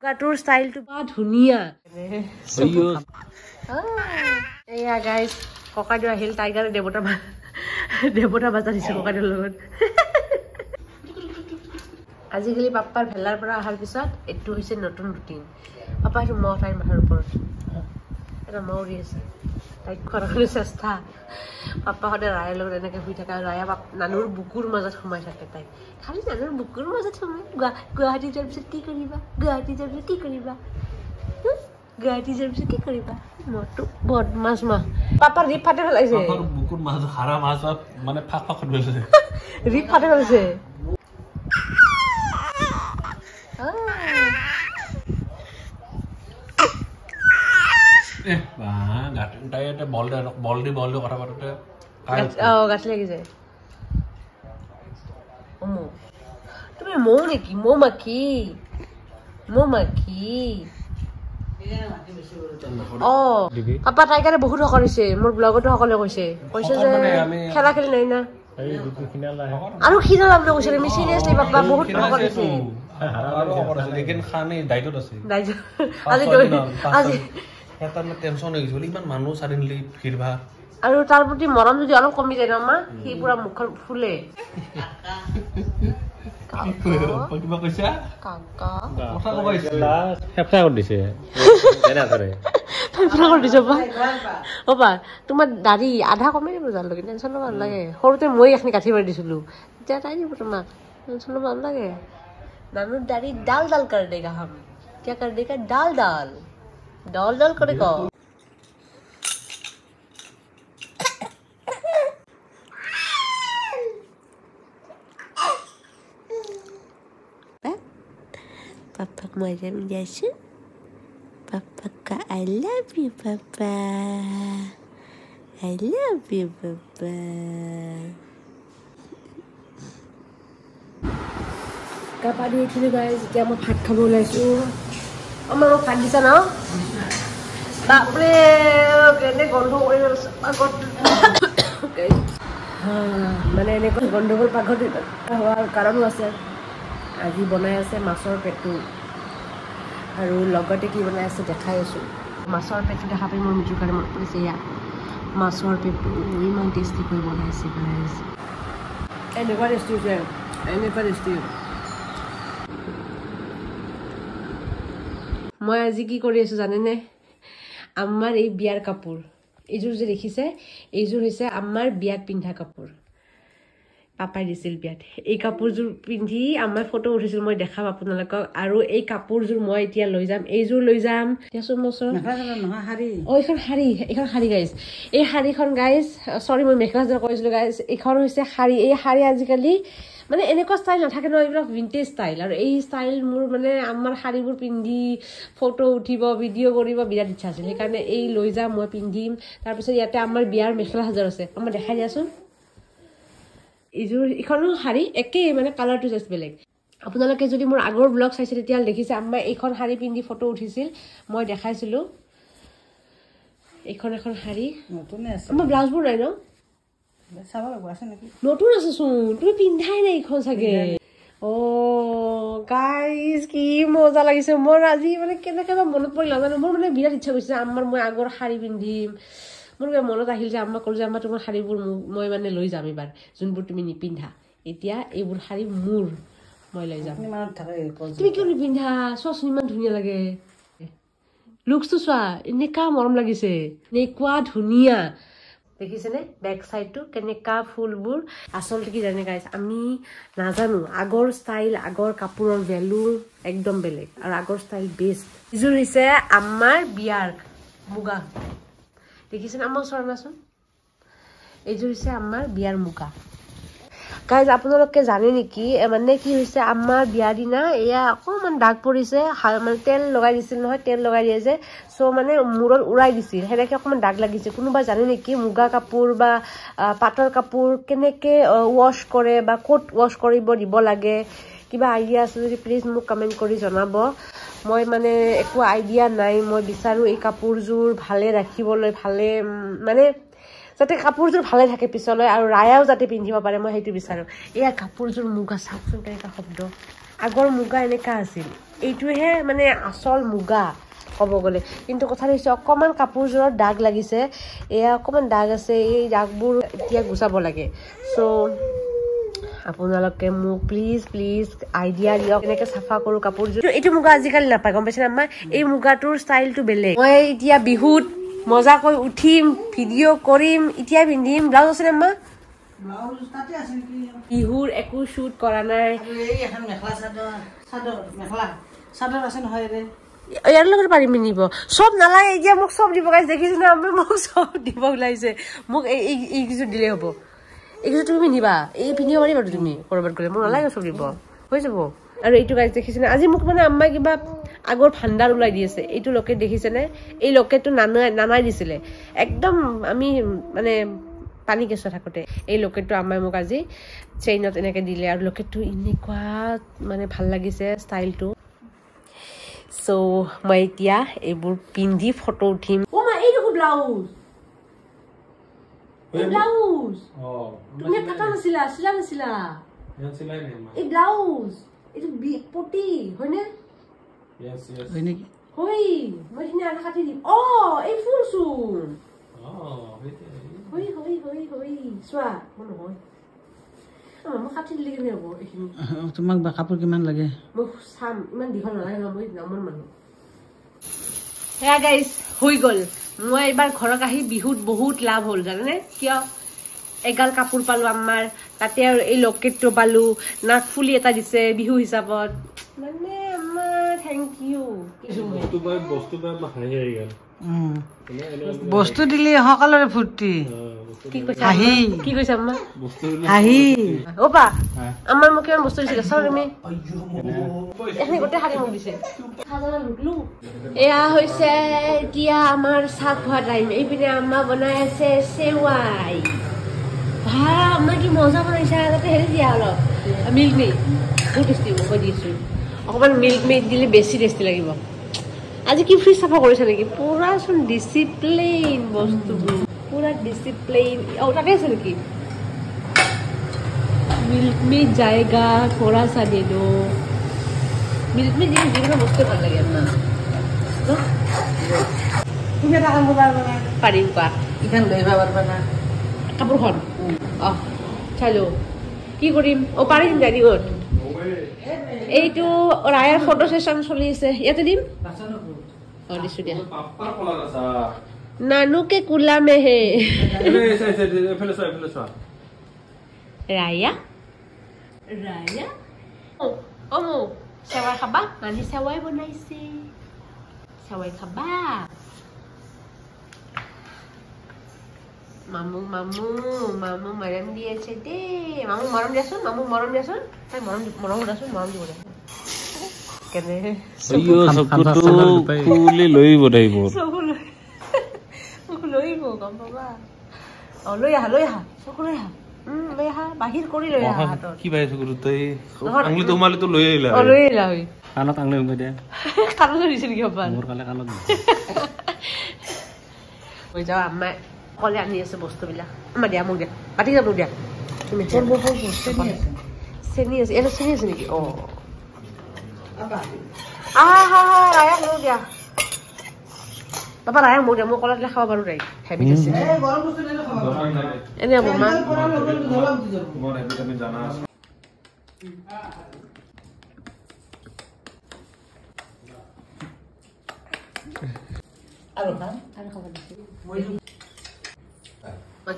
গাটোৰ ষ্টাইলটো বা ধুনীয়া এয়া গাইজ ককাইদেউ আহিল তাইৰ কাৰণে দেৱতা বাজা দিছে ককাইদেউৰ লগত আজিকালি পাপ্পাৰ ভেলাৰ পৰা অহাৰ পিছত এইটো হৈছে নতুন ৰুটিন পাপা সেইটো মহ তাইৰ মাথাৰ ওপৰত এটা মহ উৰি আছে তাইক খোৱাৰ চেষ্টা পাপা সদায় ৰায়ৰ লগত এনেকৈ শুই থাকে আৰু ৰায়া নানুৰ বুকুৰ মাজত সোমাই থাকে তাই খালি নানুৰ বুকুৰ মাজত সোমাই গুৱাহাটী যোৱাৰ পিছত কি কৰিবা গুৱাহাটী যোৱাৰ পিছত কি কৰিবা গুৱাহাটী যোৱাৰ পিছত কি কৰিবা মহটো বদমাছ মহ পাপাৰ ৰিপ ফাটি পেলাইছে বুকুৰ মাজত হাৰা মাছ মানে ফাক ফাক গৈছে ৰিপ ফাটি পেলাইছে গাছ লাগিছে তুমি মৌ নেকি মৌ মাখি পাপা তাইৰ কাৰণে বহুত সকল হৈছে মোৰ ব্লগতো সকলোৱে কৈছে যে খেলা খেলি নাই না আৰু খিনা লাভ কৈছে আমি চিৰিয়াছলি পাপা বহুত সকল হৈছে আৰু তাৰ প্ৰতি মৰম যদি অলপ কমি যায় ন মা সি পুৰা মুখখন ফুলে তোমাৰ দাড়ি আধা কমাই দিব জানলৈকে টেনচন ল'ব নালাগে সৰুতে মই এখিনি কাঠি মাৰি দিছিলো এতিয়া তাই দিব তোমাক টেনচন ল'ব নালাগে নানুৰ দাড়ি ডাল ডাল कर देगा हम क्या कर देगा डाल डाल डाल डाल करेगा पापा मजा में जाइए पापा का आई लव यू पापा গা পা ধুই উঠিলোঁ গাইজ এতিয়া মই ভাত খাব ওলাইছোঁ আমাৰ মোক ভাত দিছা ন বাপৰে কেনে গন্ধ কৰি মানে এনেকুৱা গন্ধবোৰ পাকঘৰত হোৱাৰ কাৰণো আছে আজি বনাই আছে মাছৰ পেটু আৰু লগতে কি বনাই আছে দেখাই আছোঁ মাছৰ পেটু দেখা পাই মোৰ মিঠুৰ কাৰণে মনত পৰিছে এয়া মাছৰ পেটু ইমান টেষ্টি কৰি বনাইছে গাইজ এনেকুৱা টেষ্টি হৈছে এনেকুৱা টেষ্টি মই আজি কি কৰি আছোঁ জানেনে আমাৰ এই বিয়াৰ কাপোৰ এইযোৰ যে দেখিছে এইযোৰ হৈছে আমাৰ বিয়াত পিন্ধা কাপোৰ পাপাই দিছিল বিয়াত এই কাপোৰযোৰ পিন্ধি আমাৰ ফটো উঠিছিল মই দেখাম আপোনালোকক আৰু এই কাপোৰযোৰ মই এতিয়া লৈ যাম এইযোৰ লৈ যাম এইখন শাৰী গাইজ এই শাৰীখন গাইজ চৰি মই মেখেলা চাদৰ কৰিছিলোঁ গাইজ এইখন হৈছে শাৰী এই শাৰী আজিকালি মানে এনেকুৱা ষ্টাইল নাথাকে ন এইবিলাক ভিণ্টেজ ষ্টাইল আৰু এই ষ্টাইল মোৰ মানে আমাৰ শাৰীবোৰ পিন্ধি ফটো উঠিব ভিডিঅ' কৰিব বিৰাট ইচ্ছা আছিল সেইকাৰণে এই লৈ যাম মই পিন্ধিম তাৰপিছত ইয়াতে আমাৰ বিয়াৰ মেখেলা চাদৰ আছে আমাৰ দেখাই দিয়াচোন এইযোৰ এইখনো শাৰী একেই মানে কালাৰটো জাষ্ট বেলেগ আপোনালোকে যদি মোৰ আগৰ ব্লগ চাইছে তেতিয়া দেখিছে আমাৰ এইখন শাৰী পিন্ধি ফটো উঠিছিল মই দেখাইছিলোঁ এইখন এখন শাৰী আমাৰ ব্লাউজবোৰ নাই ন নতুন আছে চোন তুমি পিন্ধাই নাই এইখন চাগে গাইজ কি মজা লাগিছে মোৰ আজি মানে কেনেকৈ মনত পৰিল নাজানো মোৰ মানে বিৰাট ইচ্ছা কৰিছে আমাৰ মই আগৰ শাৰী পিন্ধিম মোৰ মনত আহিল যে আমাক ক'লো যে আমাৰ তোমাৰ শাৰীবোৰ মই মানে লৈ যাম এইবাৰ যোনবোৰ তুমি নিপিন্ধা এতিয়া এইবোৰ শাৰী মোৰ মই লৈ যাম তুমি কিয় নিপিন্ধা চোৱাচোন ইমান ধুনীয়া লাগে লুকছটো চোৱা এনেকুৱা মৰম লাগিছে এনেকুৱা ধুনীয়া দেখিছেনে বেক চাইডটো কেনেকুৱা ফুলবোৰ আচলতে কি জানে গাইজ আমি নাজানো আগৰ ষ্টাইল আগৰ কাপোৰৰ ভেলু একদম বেলেগ আৰু আগৰ ষ্টাইল বেষ্ট এইযোৰ হৈছে আমাৰ বিয়াৰ মুগা দেখিছেনে আমাৰ ওচৰত নাচোন এইযোৰ হৈছে আমাৰ বিয়াৰ মুগা গাইজ আপোনালোকে জানে নেকি মানে কি হৈছে আমাৰ বিয়াৰ দিনা এয়া অকণমান দাগ পৰিছে মানে তেল লগাই দিছিল নহয় তেল লগাই দিয়ে যে চ' মানে মূৰত উৰাই দিছিল সেনেকৈ অকণমান দাগ লাগিছে কোনোবা জানে নেকি মুগা কাপোৰ বা পাটৰ কাপোৰ কেনেকৈ ৱাশ্ব কৰে বা ক'ত ৱাশ্ব কৰিব দিব লাগে কিবা আইডিয়া আছে যদি প্লিজ মোক কমেণ্ট কৰি জনাব মই মানে একো আইডিয়া নাই মই বিচাৰোঁ এই কাপোৰযোৰ ভালে ৰাখিবলৈ ভালে মানে যাতে কাপোৰযোৰ ভালে থাকে পিছলৈ আৰু ৰায়াও যাতে পিন্ধিব পাৰে মই সেইটো বিচাৰোঁ এয়া কাপোৰযোৰ মুগা চাওকচোন কেনেকুৱা শব্দ আগৰ মুগা এনেকুৱা আছিল এইটোহে মানে আচল মুগা ক'ব গ'লে কিন্তু কথাটো হৈছে অকণমান কাপোৰযোৰত দাগ লাগিছে এয়া অকণমান দাগ আছে এই দাগবোৰ এতিয়া গুচাব লাগে চ' আপোনালোকে মোক প্লিজ আইডিয়া দিয়ক এনেকৈ চাফা কৰোঁ কাপোৰযোৰ এইটো মুগা আজিকালি নাপায় গম পাইছেনে আমাৰ এই মুগাটোৰ ষ্টাইলটো বেলেগ মই এতিয়া বিহুত মজাকৈ উঠিম ভিডিঅ' কৰিম এতিয়া পিন্ধিম ব্লাউজ আছেনে মা বিহুৰ একো শ্বুট কৰা নাই ইয়াৰ লগত পাৰিম পিন্ধিব চব নালাগে এতিয়া মোক চব দিব গাইছে দেখিছো না আমি মোক চব দিব ওলাইছে মোক এইকেইযোৰ দিলেই হ'ব এইকেইযোৰ তুমি পিন্ধিবা এই পিন্ধিব পাৰিবা তুমি ক'ৰবাত গ'লে মোক নালাগে চব দিব হৈ যাব আৰু এইটো গাইছে দেখিছেনে আজি মোক মানে আম্মাই কিবা আগৰ ভাণ্ডাৰ ওলাই দি আছে এইটো লকেট দেখিছেনে এই লকেটটো নানাই দিছিলে একদম আমি মানে পানী কেঁচুৱা থাকোঁতে এই লকেটটো আম্মাই মোক আজি চেইনত এনেকৈ দিলে আৰু লকেটটো এনেকুৱা মানে ভাল লাগিছে ষ্টাইলটো চ' মই এতিয়া এইবোৰ পিন্ধি ফটো উঠিম অ' মা এই দেখোন ব্লাউজ ব্লাউজ তুমি কাটা নাছিলা চিলা নাছিলা এই ব্লাউজ এইটো পটি হয়নে হয় নেকি হয় মই সেইখিনি আৰু কাটি দিম অ' এই ফুল চোন চোৱা মই নহয় মই কাটি দিলে কেনে হ'ব এইখিনি তোমাক কাপোৰ কিমান লাগে মই চাম ইমান দীঘল নালাগে ন মই নামৰ মানুহ সেয়া গাইজ হৈ গ'ল মই এইবাৰ ঘৰত আহি বিহুত বহুত লাভ হ'ল জানেনে কিয় এগাল কাপোৰ পালোঁ আমাৰ তাতে আৰু এই লকেটটো পালোঁ নাকফুলি এটা দিছে বিহু হিচাপত মানে আমাৰ থেংক ইউ বস্তু দিলে সকলোৰে ফূৰ্তি কি কৈছা আম্মা হাঁহি অ'পা আমাৰ মোক কিমান বস্তু দিছিলে চাওঁ তুমি এখিনি গোটেই শাৰী মোক দিছে এয়া হৈছে এতিয়া আমাৰ চাহ খোৱা টাইম এইপিনে আম্মা বনাই আছে চেৱাই ভা আম্মা কি মজা বনাইছা তাতে হেৰি দিয়া অলপ মিল্ক মেড বহুত টেষ্টি মই দিছোঁ অকণমান মিল্ক মেড দিলে বেছি টেষ্টি লাগিব আজি কি ফ্ৰিজ চাফা কৰিছা নেকি পুৰাচোন ডিচিপ্লিন বস্তুবোৰ পুৰা ডিচিপ্লিন অঁ তাতে আছে নেকি মিল্ক মেড যায়গা থোৰা চা দে দো মিল্ক মেড দিলে যিকোনো বস্তু ভাল লাগে আপোনাৰ তুমি এটা কাম কৰিব পাৰিম কোৱা ইখন লৈ আহিব পাৰিবা না কাপোৰখন অঁ চালো কি কৰিম অঁ পাৰিম ডাইনিঙত এইটো ৰায়াৰ ফটো ছেশ্যন চলি আছে ইয়াতে দিম অঁ দিছোঁ দিয়া नानू के कुला में है राया राया ओ मो सेवाई खाबा नानी सेवाई बनाइছে सेवाई खाबा मामू मामू मामू मरम दिएছে দে मामू मरम দিয়াছোন তাই মৰম দিব কেনে अयो सबकुटु कुले লৈ বদাইব লৈব গম পাবা অঁ লৈ আহা চকু লৈ আহা বাহিৰ কৰি লৈ আহা হাতত কি ভাই চকুটো তই আঙুলি তোমালে তো লৈ আহিলা লৈ আহিলা হৈ কাণত আঙুলি উমাই দে কাণত দিছে নেকি বাবা মোৰ কালে কাণত হৈ যাওঁ আম্মাই কলে আনি আছে বস্তুবিলাক আম্মা দিয়া মোক দিয়া পাতি যাব দিয়া তুমি চেনি আছে এনে চেনি আছে নেকি অঁ আহা ৰায়াক লৈ দিয়া বাবা ৰায়াক মোক দিয়া মই কলাত খাব পাৰোঁ তাই হেবিট আছে এনে হ'ব মা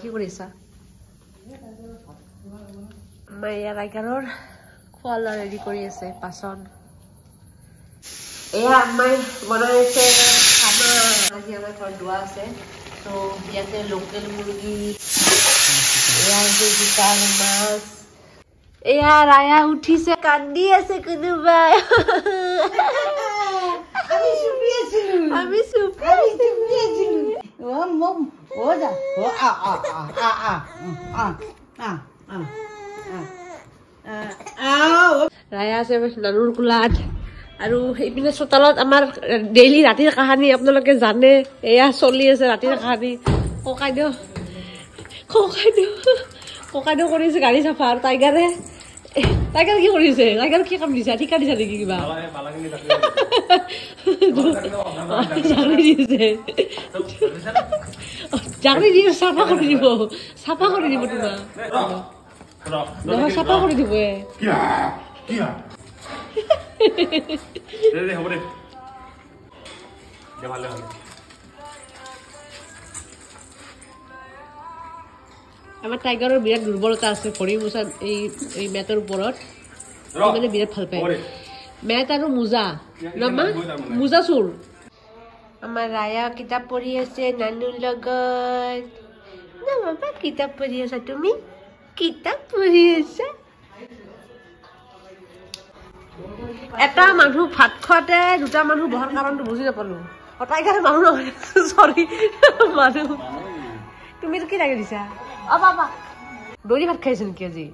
কি কৰিছা মায়া ৰাইকাৰৰ খোৱা লোৱা ৰেডি কৰি আছে পাচন এয়া আম্মাই বনাই আছে খানা আজি আমাৰ ঘৰত দোৱা আছে তো ইয়াতে লোকেল মুৰ্গী এয়া আছে শুকান মাছ এয়া ৰায়া উঠিছে কান্দি আছে কোনোবাই আমি চুপি আছিলো ৰায়া আছে নানুৰ কোলাত আৰু এইপিনে চোতালত আমাৰ ডেইলি ৰাতিৰ কাহানী আপোনালোকে জানে এয়া চলি আছে ৰাতিৰ কাহানী ককাইদেউ ককাইদেউ কৰিছে গাড়ী চাফা আৰু টাইগাৰে কি কৰিছে টাইগাৰ কি কাম দিছা ঠিকা দিছা নেকি কিবা জাগৰি দিয়ে চাফা কৰি দিব তোমাৰ নহয় চাফা কৰি দিব আমাৰ টাইগাৰৰ বিৰাট দুৰ্বলতা আছে ভৰি মোচা এই মেটৰ ওপৰত মানে বিৰাট ভাল পায় মেট আৰু মোজা নামা মোজা চোৰ আমাৰ ৰায়া কিতাপ পঢ়ি আছে নানুৰ লগত না বাবা কিতাপ পঢ়ি আছা তুমি কিতাপ পঢ়ি আছা এটা মানুহ ভাত খোৱাতে দুটা মানুহ বহাৰ কাৰণটো বুজি নাপালো টাইগাৰে মানুহ নহয় চৰি মানুহ তুমি কি লাগে দিছা অ বাবা দৈ ভাত খাইছে নেকি আজি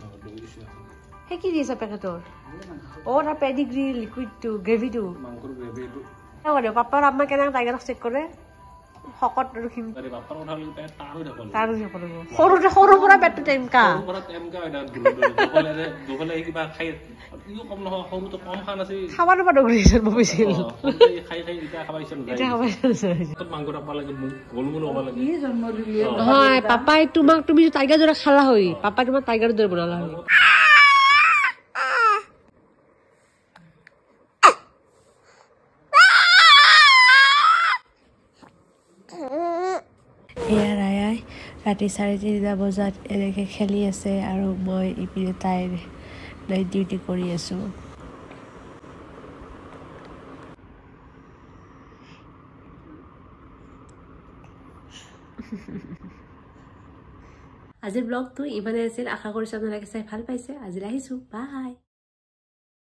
সেই কি দিছা পেকেটৰ অ তাৰ পেডিগ্ৰী লিকুইডটো গ্ৰেভিটো পাপাৰ আম্মা কেনেকৈ টাইগাৰক চেক কৰে শকত সৰুৰ পৰা পেটটো টেমকা খাব নাপাব ভাবিছিল হয় পাপাই তোমাক তুমি টাইগাৰ দৰে খালা হয় পাপাই তোমাক টাইগাৰ দৰে বনালা হয় এয়া ৰায়াই ৰাতি 3:30 বজাত এনেকৈ খেলি আছে আৰু মই ইপিনে তাইৰ নাইট ডিউটি কৰি আছোঁ আজিৰ ব্লগটো ইমানে আছিল আশা কৰিছোঁ আপোনালোকে চাই ভাল পাইছে আজিলৈ আহিছোঁ বাই